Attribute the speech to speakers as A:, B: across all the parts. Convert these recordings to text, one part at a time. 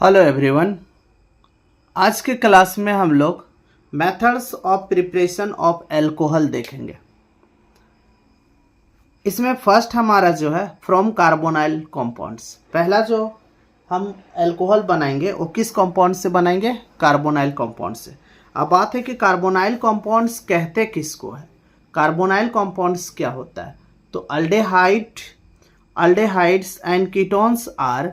A: Hello everyone. आज के class में हम लोग methods of preparation of alcohol देखेंगे। इसमें फर्स्ट हमारा जो है फ्रॉम कार्बोनाइल कंपाउंड्स। पहला जो हम अल्कोहल बनाएंगे वो किस कंपाउंड से बनाएंगे? कार्बोनाइल कंपाउंड से। अब बात है कि कार्बोनाइल कंपाउंड्स कहते किसको है? कार्बोनाइल कंपाउंड्स क्या होता है? तो aldehydes and ketones are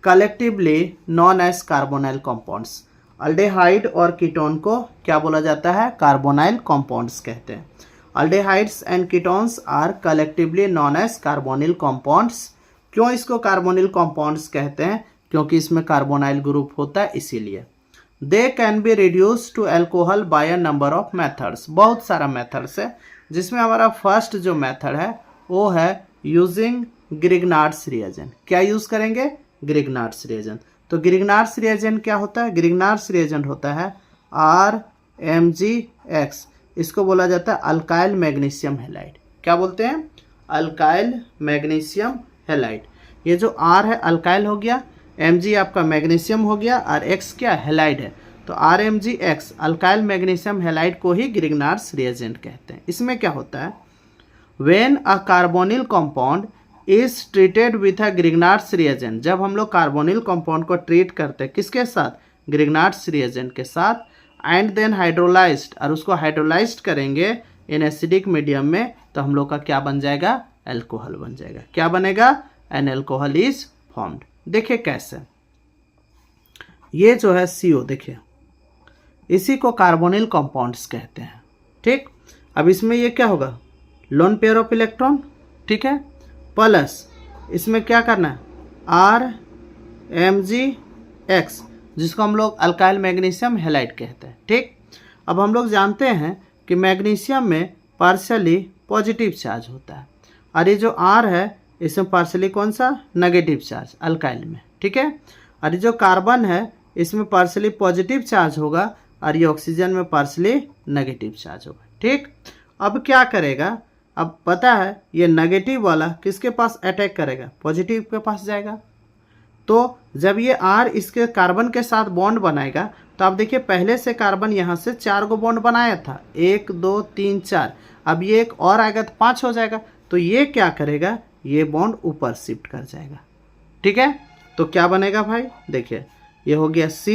A: collectively known as carbonyl compounds. Aldehyde और कीटोन को क्या बोला जाता है? कार्बोनाइल कंपाउंड्स कहते हैं। Aldehydes and ketones are collectively known as carbonyl compounds. क्यों इसको कार्बोनिल कंपाउंड्स कहते हैं? क्योंकि इसमें कार्बोनाइल ग्रुप होता है, इसीलिए। They can be reduce to alcohol by a number of methods. बहुत सारा मेथड्स है, जिसमें हमारा फर्स्ट जो मेथड है वो है यूजिंग ग्रिग्नार्ड्स रिएजेंट। क्या यूज करेंगे? Grignard's reagent. तो ग्रिग्नार्ड्स रिएजेंट क्या होता है? ग्रिग्नार्ड्स रिएजेंट होता है RMgX। इसको बोला जाता है अल्काइल मैग्नीशियम हैलाइड। क्या बोलते हैं? Alkyl magnesium halide. ये जो R है अल्काइल हो गया, Mg आपका मैग्नीशियम हो गया, और X क्या? हैलाइड है। तो RMgX अल्काइल मैग्नीशियम हैलाइड को ही ग्रिग्नार्ड्स रिएजेंट कहते हैं। इसमें क्या होता है? When a carbonyl compound is treated with a Grignard's reagent. जब हम लोग कार्बोनिल कंपाउंड को ट्रीट करते हैं किसके साथ? ग्रिग्नार्ड्स रिएजेंट के साथ। एंड देन हाइड्रोलाइज्ड, और उसको हाइड्रोलाइज्ड करेंगे इन एसिडिक मीडियम में, तो हम लोग का क्या बन जाएगा? अल्कोहल बन जाएगा। क्या बनेगा? An alcohol is formed. देखिए कैसे, ये जो है CO, देखिए इसी को कार्बोनिल कंपाउंड्स कहते हैं। ठीक, अब इसमें ये क्या होगा? लोन पेयर ऑफ इलेक्ट्रॉन, ठीक है, प्लस इसमें क्या करना है? RMgX, जिसको हम लोग अल्काइल मैग्नीशियम हैलाइड कहते हैं। ठीक, अब हम लोग जानते हैं कि मैग्नीशियम में पार्शियली पॉजिटिव चार्ज होता है, और ये जो R है इसमें पार्शियली कौन सा? नेगेटिव चार्ज अल्काइल में। ठीक है, और ये जो कार्बन है इसमें पार्शियली पॉजिटिव चार्ज होगा, और ये ऑक्सीजन में पार्शियली नेगेटिव चार्ज होगा। ठीक, अब क्या करेगा? अब पता है ये नेगेटिव वाला किसके पास अटैक करेगा? पॉजिटिव के पास जाएगा। तो जब ये R इसके कार्बन के साथ बॉन्ड बनाएगा, तो आप देखिए पहले से कार्बन यहाँ से 4 गो बॉन्ड बनाया था, 1 2 3 4। अब ये एक और आएगा तो 5 हो जाएगा। तो ये क्या करेगा? ये बॉन्ड ऊपर शिफ्ट कर जाएगा। ठीक है, तो क्या बनेगा भाई? देखिए ये हो गया C।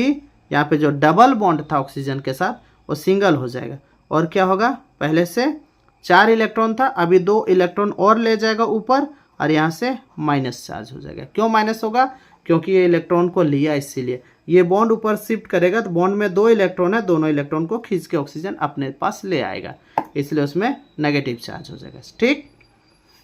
A: यहाँ पे जो डबल बॉन्ड था ऑक्सीजन के साथ वो सिंगल हो जाएगा, और क्या होगा? पहले से 4 इलेक्ट्रॉन था, अभी 2 इलेक्ट्रॉन और ले जाएगा ऊपर, और यहाँ से माइनस चार्ज हो जाएगा। क्यों माइनस होगा? क्योंकि ये इलेक्ट्रॉन को लिया, इसीलिए ये बॉन्ड ऊपर शिफ्ट करेगा, तो बॉन्ड में 2 इलेक्ट्रॉन है, दोनों इलेक्ट्रॉन को खींच के ऑक्सीजन अपने पास ले आएगा, इसलिए उसमें नेगेटिव चार्ज हो जाएगा। ठीक,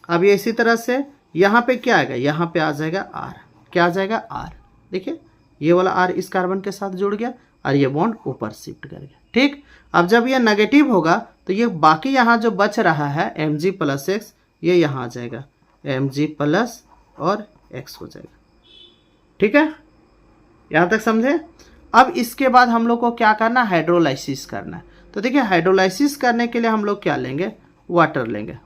A: अब ये इसी तरह से यहाँ पे क्या आएगा? यहाँ पे आ जाएगा R। क्या आ जाएगा? R। देखिए ये वाला R इस कार्बन के साथ जुड़ गया, और ये बॉन्ड ऊपर शिफ्ट कर गया। ठीक, अब जब ये नेगेटिव होगा तो ये बाकी यहाँ जो बच रहा है Mg+X, ये यहाँ आ जाएगा Mg+ और X हो जाएगा। ठीक है, यहाँ तक समझे? अब इसके बाद हम लोग को क्या करना? हाइड्रोलाइसिस करना है। तो देखिए हाइड्रोलाइसिस करने के लिए हम लोग क्या लेंगे? वाटर लेंगे।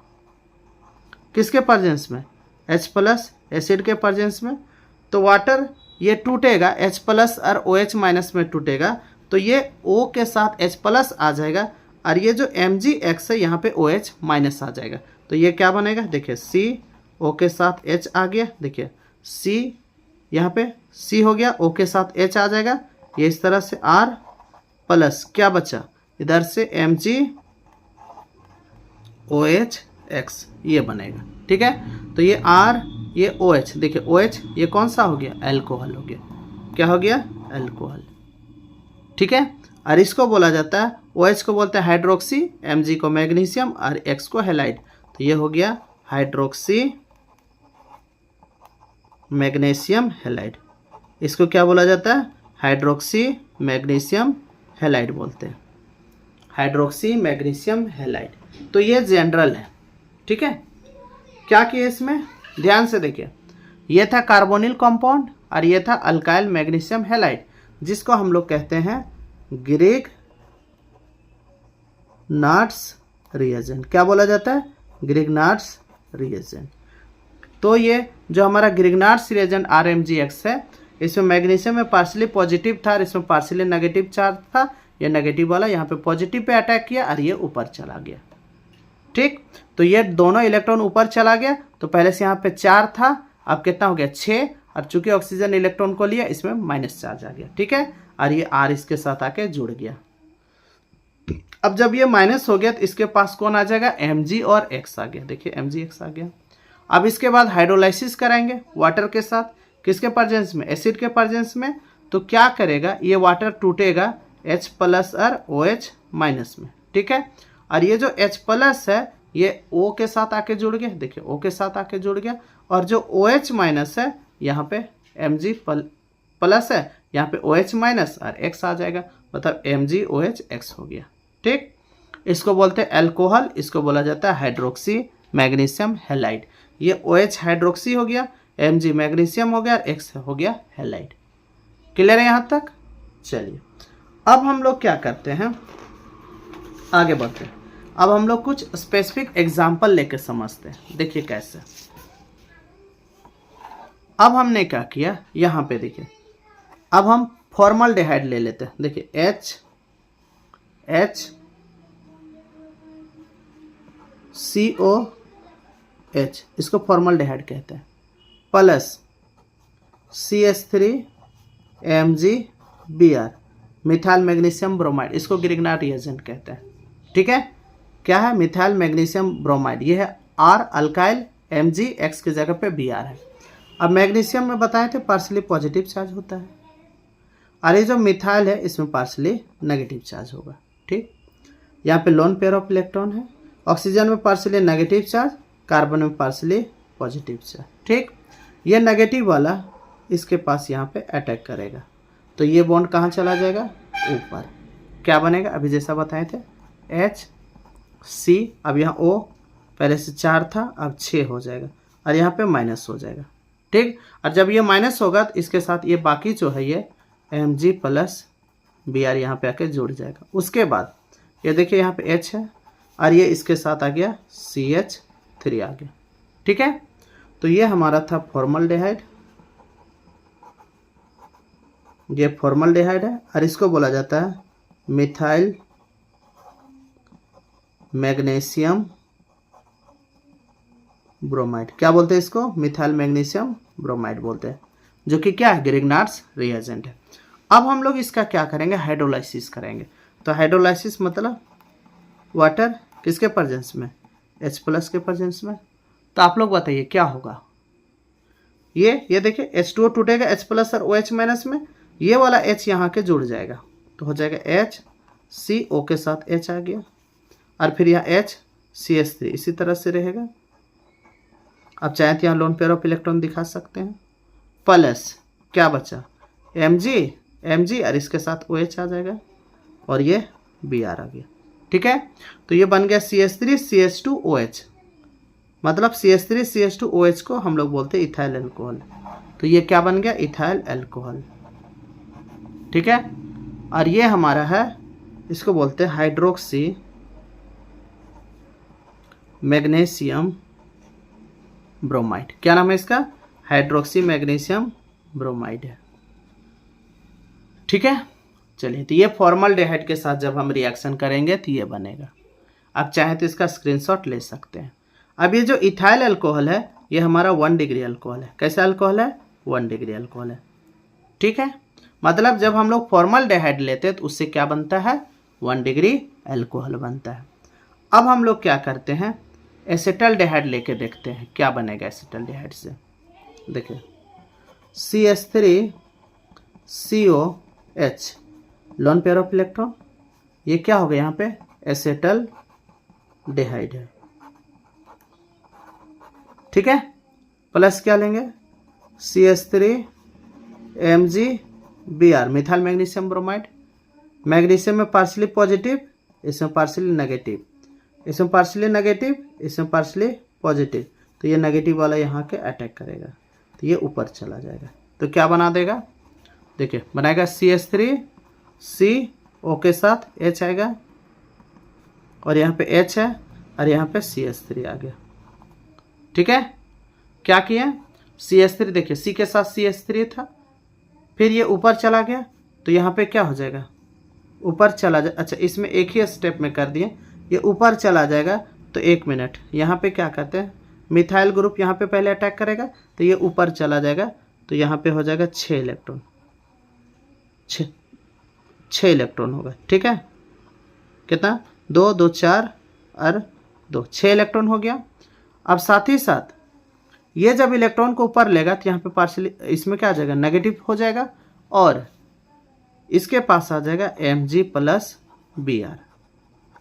A: किसके प्रेजेंस में? H+ एसिड के प्रेजेंस में। तो वाटर ये टूटेगा, H+ और OH- में टूटेगा, तो ये O के साथ H+ आ जाएगा, और ये जो MgX है यहाँ पे OH- आ जाएगा। तो ये क्या बनेगा? देखिए C, O के साथ H आ गया, देखिए C यहाँ पे C हो गया, O के साथ H आ जाएगा, ये इस तरह से R प्लस क्या बचा? इधर से MgOH-X ये बनेगा। ठीक है, तो ये R, ये OH, देखिए OH ये कौन सा हो गया? अल्कोहल हो गया। क्या हो गया? अल्कोहल। ठीक है, और इसको बोला जाता है, OH को बोलते हैं हाइड्रोक्सी, Mg को मैग्नीशियम, और X को हैलाइड। तो ये हो गया हाइड्रोक्सी मैग्नीशियम हैलाइड। इसको क्या बोला जाता है? हाइड्रोक्सी मैग्नीशियम हैलाइड बोलते हैं, हाइड्रोक्सी मैग्नीशियम हैलाइड। तो ये जनरल है। ठीक है, क्या किया इसमें? ध्यान से देखिए, ये था कार्बोनिल कंपाउंड, और ये था अल्काइल मैग्नीशियम हैलाइड, जिसको हम लोग कहते हैं ग्रिग्नार्ड्स रिएजेंट। क्या बोला जाता है? Grignard's reagent. तो ये जो हमारा ग्रिग्नार्ड्स रिएजेंट RMgX है, इसमें मैग्नीशियम में पार्शियली पॉजिटिव था और इसमें पार्शियली नेगेटिव चार्ज था। ये नेगेटिव वाला यहाँ पे पॉजिटिव पे अटैक किया और ये ऊपर चला गया। ठीक, तो ये दोनों इलेक्ट्रॉन ऊपर चला गया, तो पहले से यहाँ पे 4 था, अब कितना हो गया 6, और चूंकि ऑक्सीजन इलेक्ट्रॉन को लिया इसमें माइनस चार्ज आ गया। ठीक है, और ये R इसके साथ आके जुड़ गया। अब जब ये माइनस हो गया तो इसके पास कौन आ जाएगा, Mg और X आ गया। देखिए Mgx आ गया। अब इसके बाद हाइड्रोलाइसिस कराएंगे वाटर के साथ, किसके प्रेजेंस में, एसिड के प्रेजेंस में। तो क्या करेगा, ये वाटर टूटेगा H प्लस और OH माइनस में। ठीक है, और ये जो H प्लस है ये O के साथ आके जुड़ गया। देखिए O के साथ आके जुड़ गया, और जो OH माइनस है यहाँ पे Mg प्लस है, यहाँ पे OH माइनस और X आ जाएगा, मतलब MgOH हो गया। ठीक, इसको बोलते हैं अल्कोहल, इसको बोला जाता है हाइड्रोक्सी मैग्नीशियम हैलाइड। ये OH हाइड्रोक्सी हो गया, Mg मैग्नीशियम हो गया और X हो गया हैलाइड। क्लियर है यहाँ तक? चलिए अब हम लोग क्या करते हैं, आगे बढ़ते हैं। अब हम लोग कुछ स्पेसिफिक एग्जाम्पल लेके समझते हैं। देखिए कैसे। अब हमने क्या किया, यहाँ पे देखिए, अब हम फॉर्मल्डिहाइड ले लेते हैं। देखिए HCOH, इसको फॉर्मल्डिहाइड कहते हैं, plus CH3MgBr, methyl magnesium bromide, इसको ग्रिग्नार्ड रिएजेंट कहते हैं। ठीक है, क्या है, मिथाइल मैग्नीशियम ब्रोमाइड। ये है R अल्काइल, Mg X की जगह पे Br है। अब मैग्नीशियम में बताए थे पार्शियली पॉजिटिव चार्ज होता है, और ये जो मिथाइल है इसमें पार्शियली नेगेटिव चार्ज होगा। ठीक, यहाँ पे लोन पेयर ऑफ इलेक्ट्रॉन है, ऑक्सीजन में पार्शियली नेगेटिव चार्ज, कार्बन में पार्शियली पॉजिटिव चार्ज। ठीक, ये नेगेटिव वाला इसके पास यहाँ पे अटैक करेगा, तो ये बॉन्ड कहाँ चला जाएगा, ऊपर। क्या बनेगा, अभी जैसा बताए थे HC, अब यहाँ O पहले से 4 था, अब 6 हो जाएगा, और यहाँ पे माइनस हो जाएगा। ठीक, और जब ये माइनस होगा तो इसके साथ ये बाकी जो है ये Mg प्लस Br यहाँ पे आके जुड़ जाएगा। उसके बाद ये देखिए यहाँ पे H है, और ये इसके साथ आ गया CH3 आ गया। ठीक है, तो ये हमारा था फॉर्मल्डिहाइड, ये फॉर्मल्डिहाइड है, और इसको बोला जाता है मिथाइल मैग्नीशियम ब्रोमाइड। क्या बोलते हैं इसको, मिथाइल मैग्नीशियम ब्रोमाइड बोलते हैं, जो कि क्या है, ग्रिग्नार्ड्स रिएजेंट है। अब हम लोग इसका क्या करेंगे, हाइड्रोलाइसिस करेंगे। तो हाइड्रोलाइसिस मतलब वाटर किसके प्रेजेंस में, H प्लस के प्रेजेंस में। तो आप लोग बताइए क्या होगा, ये देखिए H2O टूटेगा H प्लस और OH माइनस में, ये वाला H यहाँ के जुड़ जाएगा, तो हो जाएगा HCO के साथ H आ गया, और फिर यहाँ HCH3 इसी तरह से रहेगा। अब चाहे तो यहाँ लोन पेयर ऑफ इलेक्ट्रॉन दिखा सकते हैं, प्लस क्या बचा, Mg और इसके साथ OH आ जाएगा, और ये Br आ गया। ठीक है, तो ये बन गया CH3CH2OH, मतलब CH3CH2OH को हम लोग बोलते हैं इथाइल अल्कोहल। तो ये क्या बन गया, इथाइल अल्कोहल। ठीक है, और ये हमारा है, इसको बोलते हैं हाइड्रोक्सी मैग्नीशियम ब्रोमाइड। क्या नाम है इसका, हाइड्रोक्सी मैग्नीशियम ब्रोमाइड है। ठीक है, चलिए, तो ये फॉर्मल्डिहाइड के साथ जब हम रिएक्शन करेंगे तो ये बनेगा। आप चाहें तो इसका स्क्रीनशॉट ले सकते हैं। अब ये जो इथाइल अल्कोहल है ये हमारा 1 डिग्री अल्कोहल है। कैसा अल्कोहल है, 1 डिग्री अल्कोहल है। ठीक है, मतलब जब हम लोग फॉर्मल्डिहाइड लेते हैं तो उससे क्या बनता है, 1 डिग्री अल्कोहल बनता है। अब हम लोग क्या करते हैं, एसिटल्डिहाइड लेके देखते हैं क्या बनेगा एसिटल्डिहाइड से। देखिए CH3COH lone pair of electron, ये क्या हो गया यहाँ पे, एसिटल्डिहाइड है। ठीक है, प्लस क्या लेंगे, CH3MgBr methyl magnesium bromide. Magnesium में पार्शियली पॉजिटिव, इसमें पार्शियली नेगेटिव, इसमें पार्शियली नेगेटिव, इसमें पार्शियली पॉजिटिव, तो ये नेगेटिव वाला यहाँ के अटैक करेगा, तो ये ऊपर चला जाएगा। तो क्या बना देगा, देखिए बनाएगा CH3CO के साथ H आएगा, और यहाँ पे H है, और यहाँ पे CH3 आ गया। ठीक है, क्या किया, CH3 देखिए C के साथ CH3 था, फिर ये ऊपर चला गया तो यहाँ पे क्या हो जाएगा, ऊपर चला जा, अच्छा इसमें एक ही स्टेप में कर दिए, ये ऊपर चला जाएगा तो 1 मिनट, यहाँ पे क्या कहते हैं, मिथाइल ग्रुप यहाँ पे पहले अटैक करेगा तो ये ऊपर चला जाएगा तो यहाँ पे हो जाएगा 6 इलेक्ट्रॉन, 6 इलेक्ट्रॉन होगा। ठीक है, कितना, 2 2 4 और 2, 6 इलेक्ट्रॉन हो गया। अब साथ ही साथ ये जब इलेक्ट्रॉन को ऊपर लेगा तो यहाँ पे पार्शियली इसमें क्या आ जाएगा, नेगेटिव हो जाएगा और इसके पास आ जाएगा Mg+Br,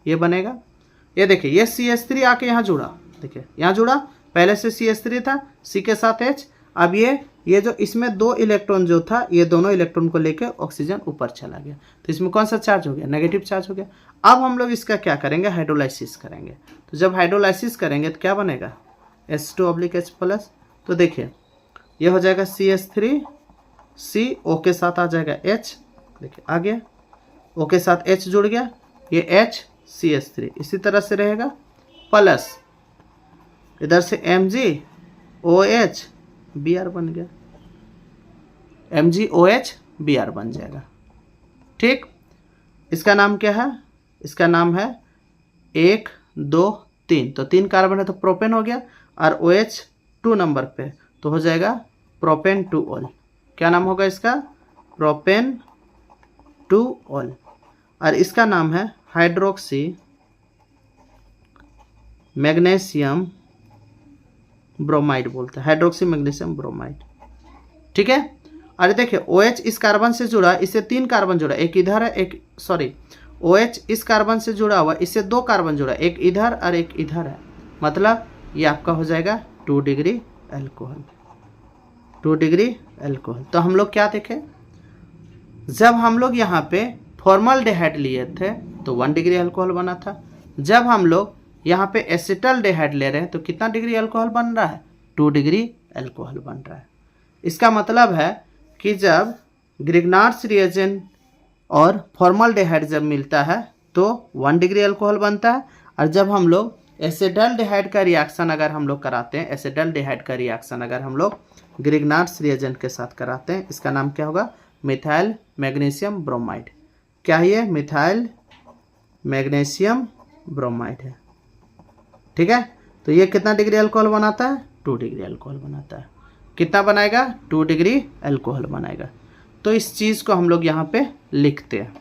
A: ये बनेगा। ये देखिए ये CH3 आके यहाँ जुड़ा, देखिए यहाँ जुड़ा, पहले से CH3 था, C के साथ H, अब ये जो इसमें 2 इलेक्ट्रॉन जो था, ये दोनों इलेक्ट्रॉन को लेकर ऑक्सीजन ऊपर चला गया तो इसमें कौन सा चार्ज हो गया, नेगेटिव चार्ज हो गया। अब हम लोग इसका क्या करेंगे, हाइड्रोलाइसिस करेंगे। तो जब हाइड्रोलाइसिस करेंगे तो क्या बनेगा, H2+H+। तो देखिए ये हो जाएगा CH3, C O के साथ आ जाएगा H, देखिए आ गया, O के साथ H जुड़ गया, ये H CH3 इसी तरह से रहेगा, प्लस इधर से MgOH बन गया, MgOH बन जाएगा। ठीक, इसका नाम क्या है, इसका नाम है 1 2 3, तो 3 कार्बन है तो प्रोपेन हो गया, और OH 2 नंबर पे तो हो जाएगा प्रोपेन 2ऑल। क्या नाम होगा इसका, प्रोपेन 2ऑल। और इसका नाम है हाइड्रोक्सी मैग्नीशियम ब्रोमाइड बोलते हैं, हाइड्रोक्सी मैग्नीशियम ब्रोमाइड। ठीक है, और देखिए OH इस कार्बन से जुड़ा, इससे 3 कार्बन जुड़ा, एक इधर है, एक सॉरी OH इस कार्बन से जुड़ा हुआ, इससे 2 कार्बन जुड़ा, एक इधर और एक इधर है, मतलब ये आपका हो जाएगा 2 डिग्री अल्कोहल, 2 डिग्री अल्कोहल। तो हम लोग क्या देखें, जब हम लोग यहाँ पे फॉर्मल्डिहाइड लिए थे तो 1 डिग्री अल्कोहल बना था, जब हम लोग यहाँ पे एसिटल्डिहाइड ले रहे हैं तो कितना डिग्री अल्कोहल बन रहा है, 2 डिग्री अल्कोहल बन रहा है। इसका मतलब है कि जब ग्रिग्नार्ड्स रिएजेंट और फॉर्मल्डिहाइड जब मिलता है तो 1 डिग्री अल्कोहल बनता है, और जब हम लोग एसिटल्डिहाइड का रिएक्शन अगर हम लोग कराते हैं, एसिटल्डिहाइड का रिएक्शन अगर हम लोग ग्रिग्नार्ड्स रिएजेंट के साथ कराते हैं, इसका नाम क्या होगा, मिथाइल मैग्नीशियम ब्रोमाइड। क्या है, मिथाइल मैग्नीशियम ब्रोमाइड है। ठीक है, तो ये कितना डिग्री अल्कोहल बनाता है, 2 डिग्री अल्कोहल बनाता है। कितना बनाएगा, 2 डिग्री अल्कोहल बनाएगा। तो इस चीज़ को हम लोग यहाँ पे लिखते हैं।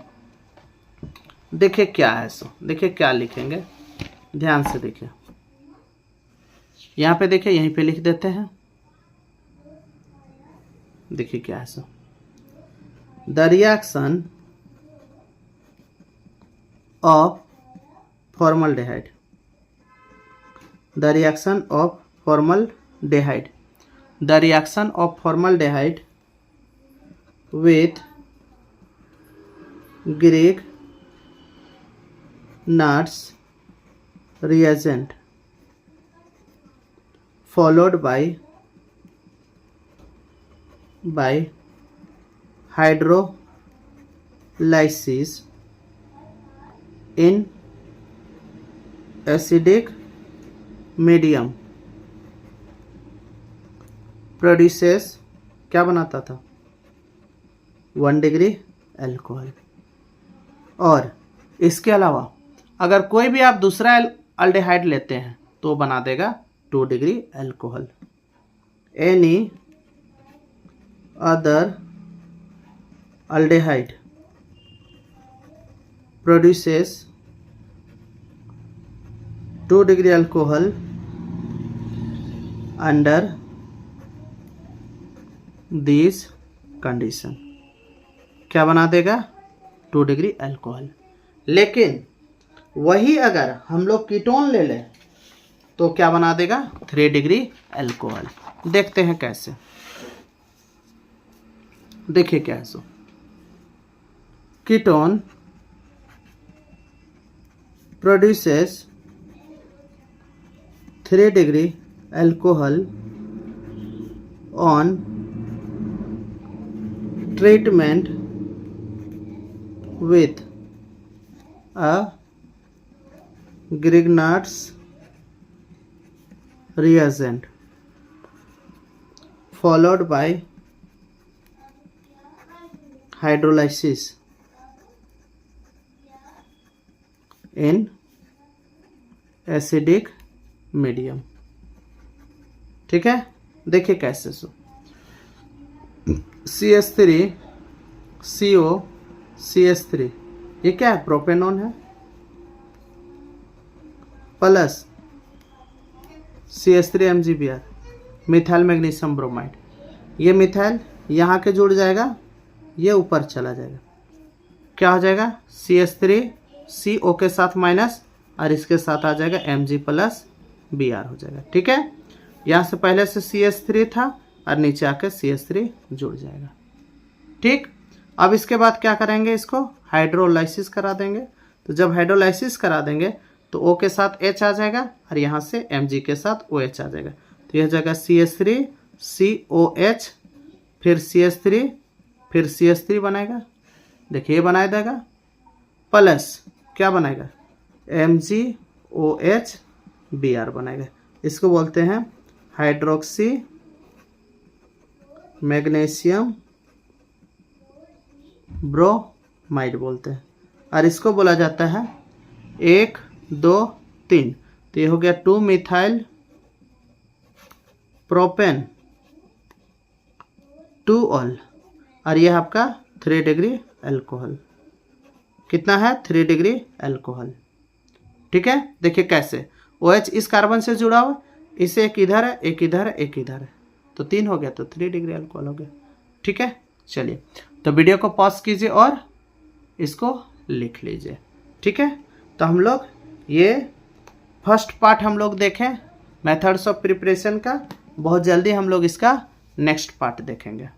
A: देखिए क्या है सो, देखिए क्या लिखेंगे, ध्यान से देखिए, यहाँ पे देखिए, यहीं पे लिख देते हैं। देखिए क्या है so, the reaction of formaldehyde, the reaction of formaldehyde, the reaction of formaldehyde with Grignard's reagent followed by hydrolysis in acidic medium produces, क्या बनाता था, 1 डिग्री अल्कोहल। और इसके अलावा अगर कोई भी आप दूसरा अल्डिहाइड लेते हैं तो बना देगा 2 degree alcohol. Any other aldehyde produces 2 degree alcohol under this condition. क्या बना देगा, 2 डिग्री अल्कोहल। लेकिन वही अगर हम लोग कीटोन ले लें तो क्या बना देगा, 3 डिग्री अल्कोहल। देखते हैं कैसे, देखिए क्या है so, ketone produces 3 degree alcohol on treatment with a Grignard's reagent followed by hydrolysis in acidic medium. ठीक है, देखिए कैसे सो CH3 CO CH3 ये क्या है, प्रोपेनॉन है, plus CH3 MgBr methyl magnesium bromide. ये मिथाइल यहाँ के जुड़ जाएगा, ये ऊपर चला जाएगा, क्या हो जाएगा CH3 CO के साथ माइनस और इसके साथ आ जाएगा Mg प्लस Br हो जाएगा। ठीक है, यहाँ से पहले से CH3 था और नीचे आके CH3 जुड़ जाएगा। ठीक, अब इसके बाद क्या करेंगे, इसको हाइड्रोलाइसिस करा देंगे। तो जब हाइड्रोलाइसिस करा देंगे तो O के साथ H आ जाएगा और यहाँ से Mg के साथ OH आ जाएगा। तो यह जाएगा CH3 COH फिर CH3 फिर CH3 बनाएगा, देखिए ये बनाया देगा, प्लस क्या बनाएगा MgOH Br बनाएगा। इसको बोलते हैं हाइड्रोक्सी मैग्नीशियम ब्रोमाइड बोलते हैं, और इसको बोला जाता है 1 2 3। तो ये हो गया 2 मिथाइल प्रोपेन 2 ऑल, और यह आपका 3 डिग्री अल्कोहल। कितना है, 3 डिग्री अल्कोहल। ठीक है, देखिए कैसे OH इस कार्बन से जुड़ा हुआ, इसे एक इधर है एक इधर है एक इधर है, तो 3 हो गया, तो 3 डिग्री अल्कोहल हो गया। ठीक है, चलिए तो वीडियो को पॉज कीजिए और इसको लिख लीजिए। ठीक है, तो हम लोग ये फर्स्ट पार्ट हम लोग देखें मेथड्स ऑफ प्रिपरेशन का, बहुत जल्दी हम लोग इसका नेक्स्ट पार्ट देखेंगे।